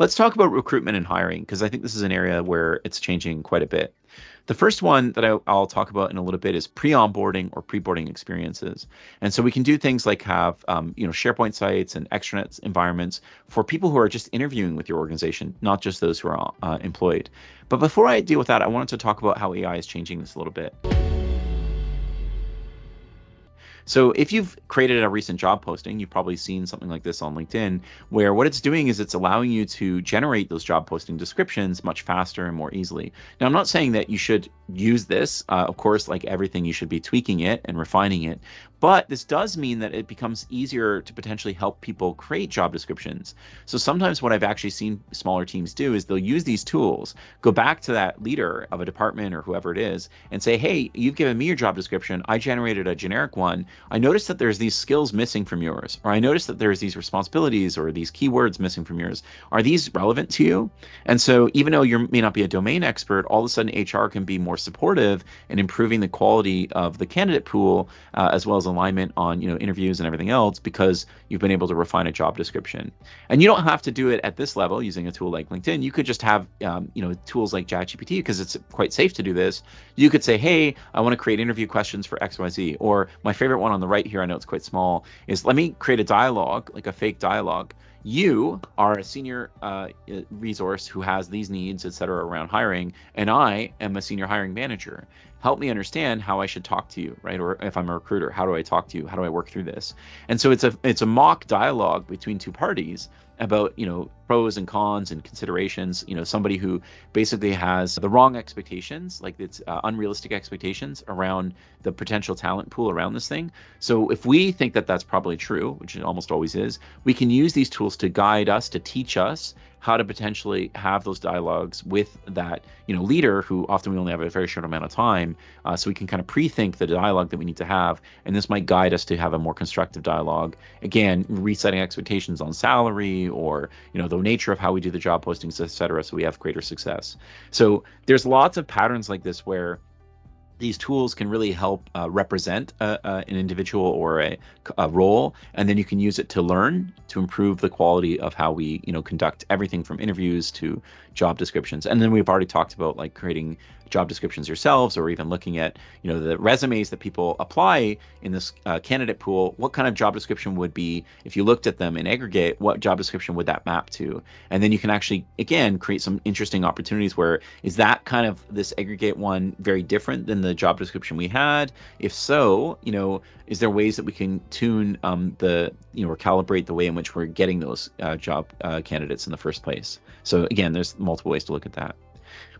Let's talk about recruitment and hiring, because I think this is an area where it's changing quite a bit. The first one that I'll talk about in a little bit is pre-onboarding or pre-boarding experiences. And so we can do things like have SharePoint sites and extranet environments for people who are just interviewing with your organization, not just those who are employed. But before I deal with that, I wanted to talk about how AI is changing this a little bit. So if you've created a recent job posting, you've probably seen something like this on LinkedIn, where what it's doing is it's allowing you to generate those job posting descriptions much faster and more easily. Now, I'm not saying that you should use this. Of course, like everything, you should be tweaking it and refining it. But this does mean that it becomes easier to potentially help people create job descriptions. So sometimes what I've actually seen smaller teams do is they'll use these tools, go back to that leader of a department or whoever it is, and say, hey, you've given me your job description. I generated a generic one. I noticed that there's these skills missing from yours, or I noticed that there's these responsibilities or these keywords missing from yours. Are these relevant to you? And so even though you may not be a domain expert, all of a sudden HR can be more supportive in improving the quality of the candidate pool, as well as alignment on interviews and everything else, because you've been able to refine a job description. And you don't have to do it at this level using a tool like LinkedIn. You could just have tools like ChatGPT, because it's quite safe to do this. You could say, hey, I want to create interview questions for XYZ. Or my favorite one on the right here, I know it's quite small, is let me create a dialogue, like a fake dialogue. You are a senior resource who has these needs, et cetera, around hiring, and I am a senior hiring manager. Help me understand how I should talk to you, right? Or if I'm a recruiter, how do I talk to you? How do I work through this? And so it's a mock dialogue between two parties about pros and cons and considerations. Somebody who basically has the wrong expectations, like it's unrealistic expectations around the potential talent pool around this thing. So if we think that that's probably true, which it almost always is, we can use these tools to guide us, to teach us how to potentially have those dialogues with that leader, who often we only have a very short amount of time, so we can kind of pre-think the dialogue that we need to have, and this might guide us to have a more constructive dialogue. Again, resetting expectations on salary, or the nature of how we do the job postings, et cetera, so we have greater success. So there's lots of patterns like this where these tools can really help represent an individual or a role, and then you can use it to learn, to improve the quality of how we conduct everything from interviews to job descriptions. And then we've already talked about like creating job descriptions yourselves, or even looking at the resumes that people apply in this candidate pool. What kind of job description would be, if you looked at them in aggregate, what job description would that map to? And then you can actually, again, create some interesting opportunities where, is that kind of this aggregate one very different than the job description we had? If so, is there ways that we can tune or calibrate the way in which we're getting those job candidates in the first place? So again, there's multiple ways to look at that.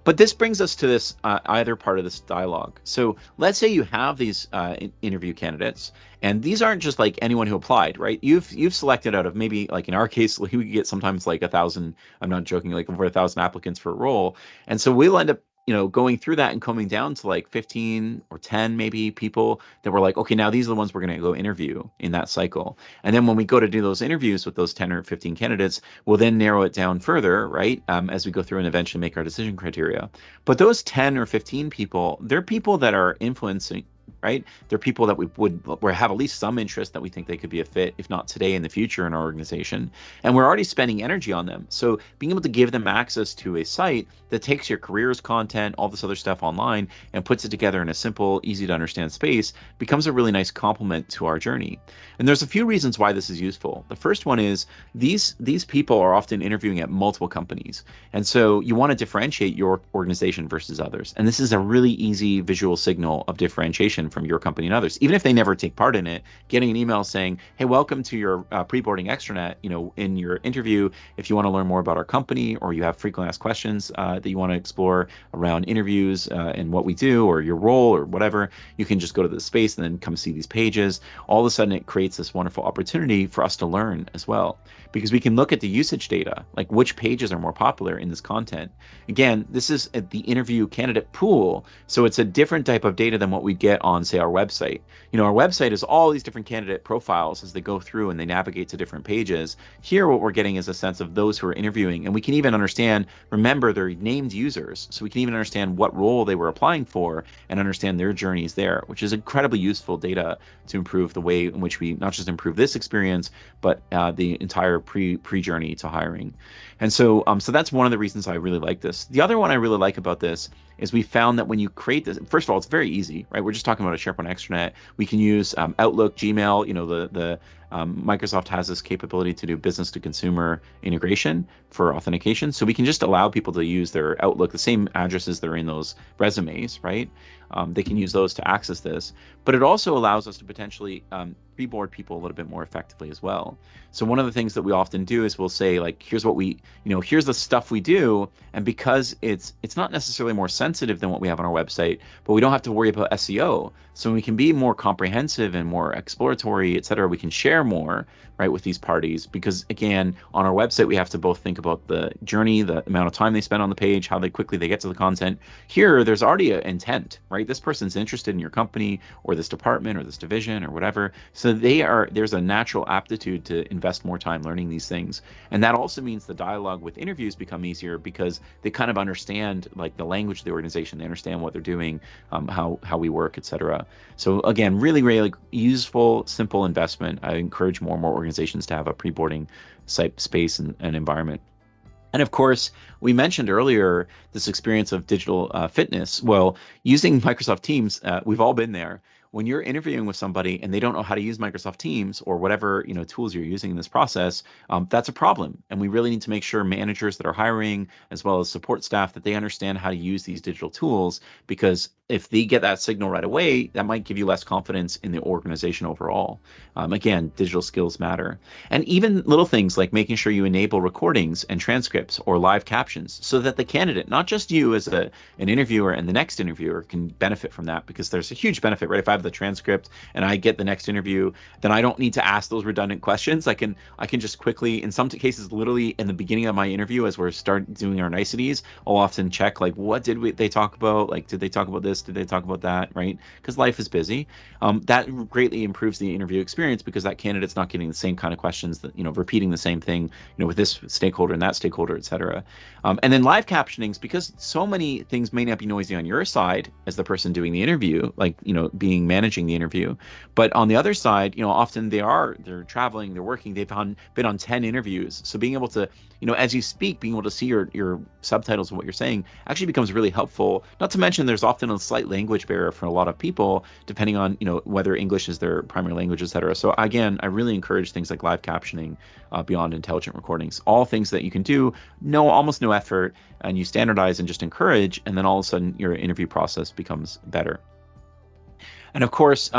But this brings us to this either part of this dialogue. So let's say you have these interview candidates, and these aren't just like anyone who applied, right? You've selected out of, maybe like in our case, we get sometimes like 1,000, I'm not joking, like over 1,000 applicants for a role. And so we'll end up going through that and coming down to like 15 or 10 maybe people that were like, okay, now these are the ones we're going to go interview in that cycle. And then when we go to do those interviews with those 10 or 15 candidates, we'll then narrow it down further, right? As we go through and eventually make our decision criteria. But those 10 or 15 people, they're people that are influencing, right? They're people that we would have at least some interest, that we think they could be a fit, if not today, in the future in our organization. And we're already spending energy on them. So being able to give them access to a site that takes your careers content, all this other stuff online, and puts it together in a simple, easy to understand space becomes a really nice complement to our journey. And there's a few reasons why this is useful. The first one is these people are often interviewing at multiple companies. And so you want to differentiate your organization versus others. And this is a really easy visual signal of differentiation from your company and others. Even if they never take part in it, getting an email saying, hey, welcome to your pre-boarding extranet, in your interview, if you want to learn more about our company, or you have frequently asked questions that you want to explore around interviews and what we do, or your role, or whatever, you can just go to the space and then come see these pages. All of a sudden, it creates this wonderful opportunity for us to learn as well, because we can look at the usage data, like which pages are more popular in this content. Again, this is at the interview candidate pool, so it's a different type of data than what we get on, say, our website. Our website is all these different candidate profiles as they go through and they navigate to different pages. Here, what we're getting is a sense of those who are interviewing, and we can even understand, remember, they're named users, so we can even understand what role they were applying for and understand their journeys there, which is incredibly useful data to improve the way in which we not just improve this experience, but the entire pre-journey to hiring. And so that's one of the reasons I really like this. The other one I really like about this is we found that when you create this, first of all, it's very easy, right? We're just talking about a SharePoint extranet. We can use Outlook, Gmail. Microsoft has this capability to do business to consumer integration for authentication. So we can just allow people to use their Outlook, the same addresses that are in those resumes, right? They can use those to access this. But it also allows us to potentially pre-board people a little bit more effectively as well. So one of the things that we often do is we'll say, like, here's what we, here's the stuff we do. And because it's not necessarily more sensitive than what we have on our website, but we don't have to worry about SEO. So we can be more comprehensive and more exploratory, et cetera. We can share more, right, with these parties, because again, on our website, we have to both think about the journey, the amount of time they spend on the page, how quickly they get to the content. Here, there's already an intent, right? This person's interested in your company or this department or this division or whatever. So there's a natural aptitude to invest more time learning these things. And that also means the dialogue with interviews become easier because they kind of understand like the language of the organization. They understand what they're doing, how we work, et cetera. So again, really, really useful, simple investment. I encourage more and more organizations to have a pre-boarding site space and environment. And of course, we mentioned earlier this experience of digital fitness. Well, using Microsoft Teams, we've all been there. When you're interviewing with somebody and they don't know how to use Microsoft Teams or whatever tools you're using in this process, that's a problem. And we really need to make sure managers that are hiring, as well as support staff, that they understand how to use these digital tools, because if they get that signal right away, that might give you less confidence in the organization overall. Again, digital skills matter. And even little things like making sure you enable recordings and transcripts or live captions so that the candidate, not just you as an interviewer and the next interviewer, can benefit from that, because there's a huge benefit, right? If I have the transcript and I get the next interview, then I don't need to ask those redundant questions. I can just quickly, in some cases, literally in the beginning of my interview, as we're starting doing our niceties, I'll often check, like, what did they talk about? Like, did they talk about this? Did they talk about that? Right? Because life is busy. That greatly improves the interview experience, because that candidate's not getting the same kind of questions, that repeating the same thing, with this stakeholder and that stakeholder, et cetera. And then live captionings, because so many things may not be noisy on your side as the person doing the interview, like being managing the interview, but on the other side, often they're traveling, they're working, they've been on 10 interviews. So being able to, as you speak, being able to see your subtitles of what you're saying actually becomes really helpful. Not to mention, there's often a slight language barrier for a lot of people, depending on whether English is their primary language, et cetera. So again, I really encourage things like live captioning beyond intelligent recordings. All things that you can do, almost no effort, and you standardize and just encourage, and then all of a sudden your interview process becomes better. And of course,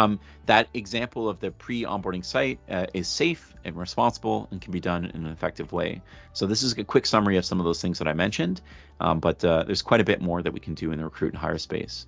that example of the pre-onboarding site is safe and responsible and can be done in an effective way. So this is a quick summary of some of those things that I mentioned, but there's quite a bit more that we can do in the recruit and hire space.